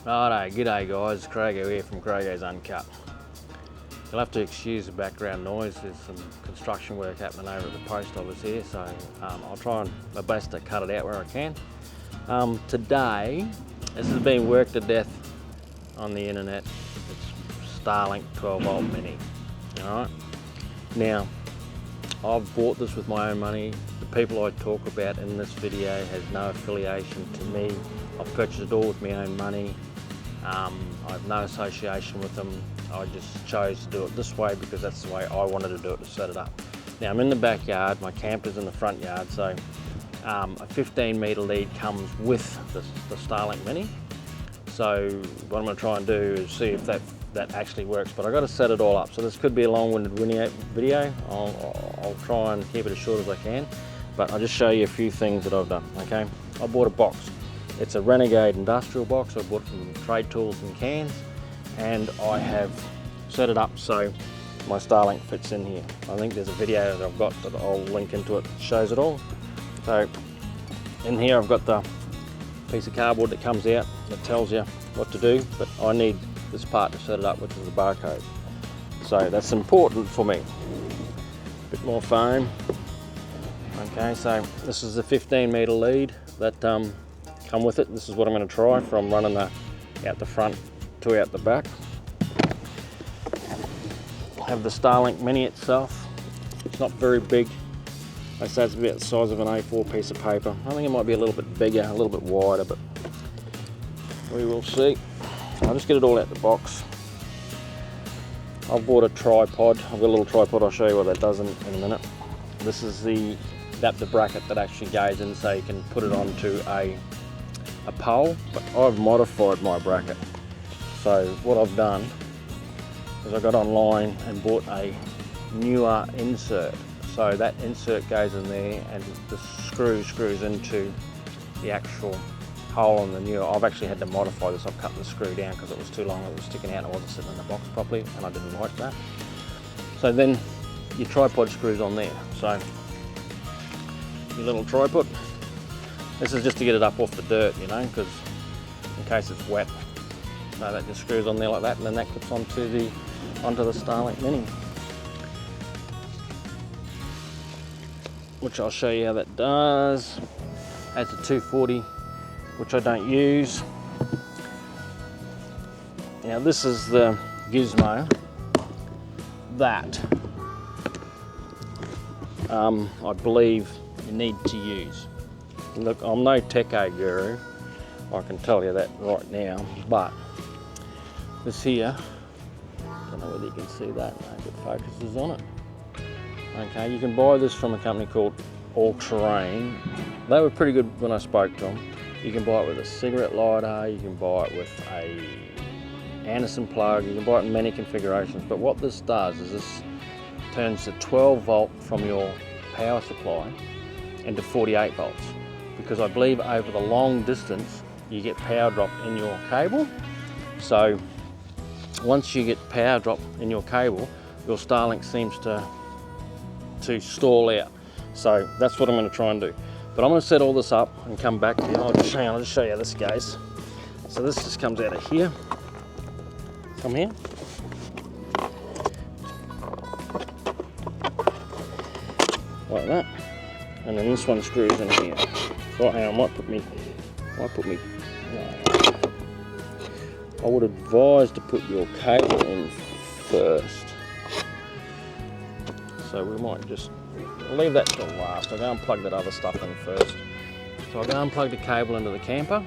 Righto, g'day guys, Craigo here from Craigouncut. You'll have to excuse the background noise, there's some construction work happening over at the post office here, so I'll try my best to cut it out where I can. Today, this has been worked to death on the internet. It's Starlink 12 volt mini, alright? Now, I've bought this with my own money. The people I talk about in this video has no affiliation to me. I've purchased it all with my own money. I have no association with them. I just chose to do it this way because that's the way I wanted to do it, to set it up. Now I'm in the backyard, my camper's in the front yard, so a 15 metre lead comes with the Starlink Mini. So what I'm going to try and do is see if that actually works, but I've got to set it all up. So this could be a long-winded video. I'll try and keep it as short as I can, but I'll just show you a few things that I've done, okay? I bought a box. It's a Renegade industrial box. I bought it from Trade Tools and Cans, and I have set it up so my Starlink fits in here. I think there's a video that I've got that I'll link into it, shows it all. So in here I've got the piece of cardboard that comes out that tells you what to do, but I need this part to set it up, which is the barcode. So that's important for me. A bit more foam. Okay, so this is the 15 metre lead that come with it. This is what I'm going to try from running out the front to out the back. I have the Starlink Mini itself. It's not very big. I say it's about the size of an A4 piece of paper. I think it might be a little bit bigger, a little bit wider, but we will see. I'll just get it all out the box. I've bought a tripod. I've got a little tripod. I'll show you what that does in a minute. This is the bracket that actually goes in, so you can put it onto a pole, but I've modified my bracket. So what I've done is I got online and bought a newer insert. So that insert goes in there and the screws into the actual hole in the newer. I've actually had to modify this. I've cut the screw down because it was too long. It was sticking out and it wasn't sitting in the box properly, and I didn't like that. So then your tripod screws on there. So your little tripod. This is just to get it up off the dirt, you know, because in case it's wet. So that just screws on there like that, and then that clips onto the Starlink Mini, which I'll show you how that does. That's a 240, which I don't use. Now this is the gizmo that I believe you need to use. Look, I'm no techo guru, I can tell you that right now, but this here, I don't know whether you can see that, no, it focuses on it. Okay, you can buy this from a company called All Terrain. They were pretty good when I spoke to them. You can buy it with a cigarette lighter, you can buy it with a Anderson plug, you can buy it in many configurations, but what this does is this turns the 12 volt from your power supply into 48 volts. Because I believe over the long distance you get power drop in your cable. So once you get power drop in your cable, your Starlink seems to stall out. So that's what I'm going to try and do. But I'm going to set all this up and come back to you. I'll just show you how this goes. So this just comes out of here. Come here. Like that. And then this one screws in here. Right now, I might put me. I would advise to put your cable in first. So we might just leave that till last. I'll go and plug that other stuff in first. So I'll go and plug the cable into the camper,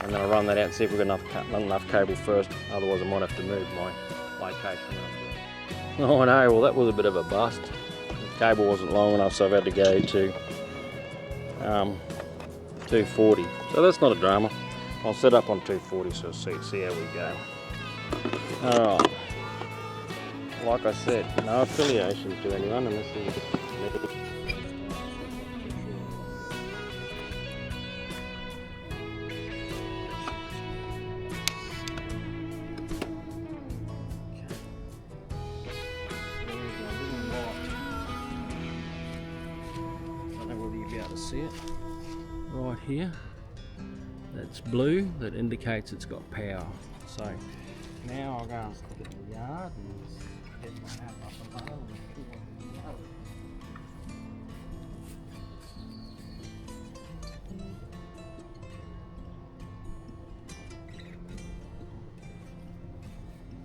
and then I'll run that out and see if we've got enough cable first. Otherwise, I might have to move my location. Oh no, well that was a bit of a bust. The cable wasn't long enough, so I've had to go to 240. So that's not a drama. I'll set up on 240 so see how we go. Alright. Like I said, no affiliation to anyone, and this is I don't know whether you'll be able to see it right here. That it's blue, that indicates it's got power. So now I'll go and stick it in the yard and get my app up and running.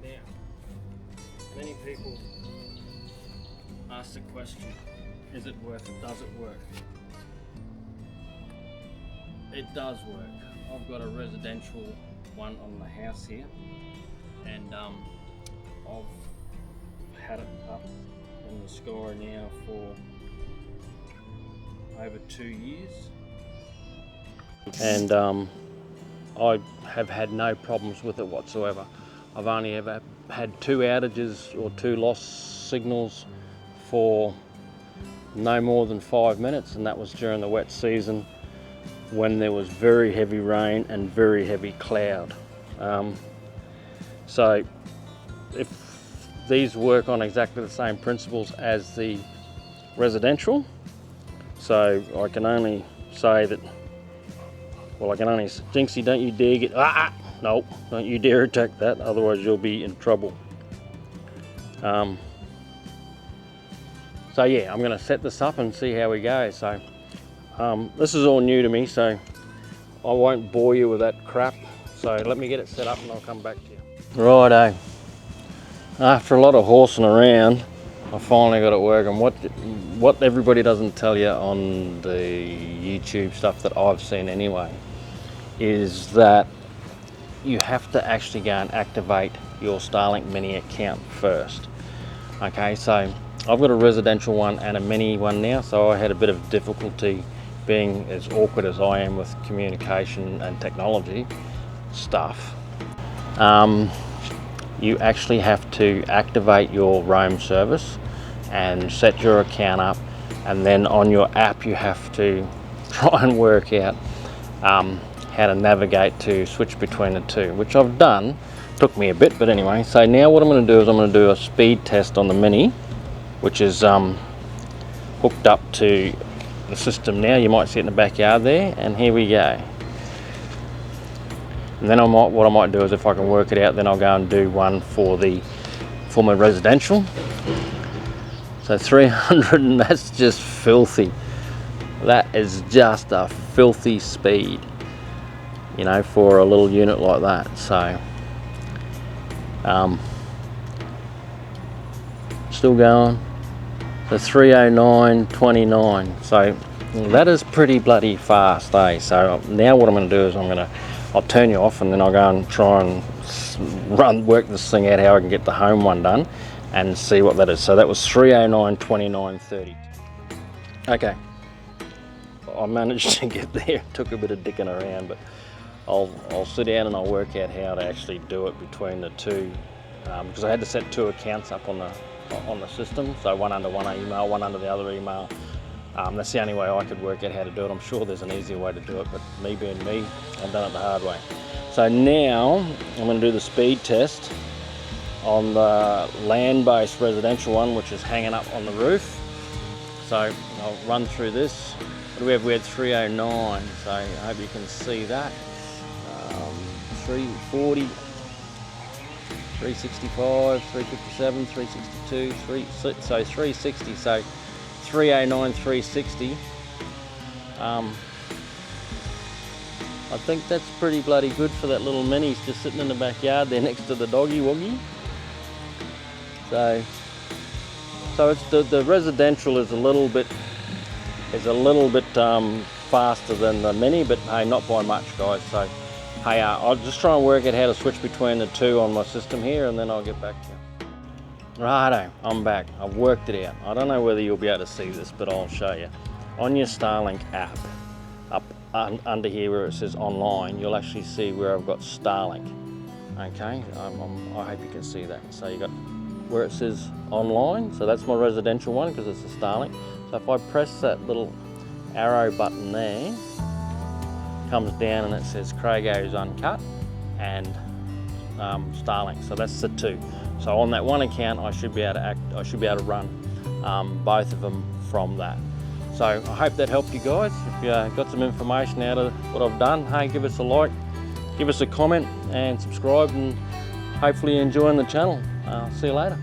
Now, many people ask the question, is it worth it? Does it work? It does work. I've got a residential one on the house here, and I've had it up in the sky now for over 2 years, and I have had no problems with it whatsoever. I've only ever had 2 outages or 2 lost signals for no more than 5 minutes, and that was during the wet season when there was very heavy rain and very heavy cloud. So if these work on exactly the same principles as the residential, so I can only say that, well, I can only, Jinxie, don't you dare get, nope, don't you dare attack that, otherwise you'll be in trouble. So yeah, I'm going to set this up and see how we go. So this is all new to me, so I won't bore you with that crap. So let me get it set up and I'll come back to you. Righto. After a lot of horsing around, I finally got it working. What everybody doesn't tell you on the YouTube stuff that I've seen anyway, is that you have to actually go and activate your Starlink Mini account first. Okay, so I've got a residential one and a mini one now, so I had a bit of difficulty, being as awkward as I am with communication and technology stuff. You actually have to activate your roam service and set your account up, and then on your app you have to try and work out how to navigate to switch between the two, which I've done. Took me a bit, but anyway. So now what I'm going to do is I'm going to do a speed test on the mini, which is hooked up to the system now. You might see it in the backyard there, and here we go. And then what I might do is, if I can work it out, then I'll go and do one for my residential. So 300, and that's just filthy. That is just a filthy speed, you know, for a little unit like that. So still going. So 309.29. So that is pretty bloody fast, eh? So now what I'm going to do is I'll turn you off, and then I'll go and try and work this thing out, how I can get the home one done and see what that is. So that was 309.29.30. Okay, I managed to get there. Took a bit of dicking around, but I'll sit down and I'll work out how to actually do it between the two, because I had to set 2 accounts up on the system, so one under one email, one under the other email. That's the only way I could work out how to do it. I'm sure there's an easier way to do it, but me being me, I've done it the hard way. So now I'm going to do the speed test on the land-based residential one, which is hanging up on the roof. So I'll run through this. What do we have? We had 309, so I hope you can see that. 340, 365, 357, 362, so 360, so 309, 360. I think that's pretty bloody good for that little mini. He's just sitting in the backyard there next to the doggy woggy. So it's the residential is a little bit faster than the mini, but hey, not by much, guys. So hey, I'll just try and work out how to switch between the two on my system here, and then I'll get back to you. Righto, I'm back. I've worked it out. I don't know whether you'll be able to see this, but I'll show you. On your Starlink app, up under here where it says online, you'll actually see where I've got Starlink. Okay, I hope you can see that. So you got where it says online, so that's my residential one because it's a Starlink. So if I press that little arrow button there, it comes down and it says Craigouncut and Starlink. So that's the two. So on that one account, I should be able to run both of them from that. So I hope that helped you guys. If you got some information out of what I've done, hey, give us a like, give us a comment and subscribe, and hopefully you're enjoying the channel. See you later.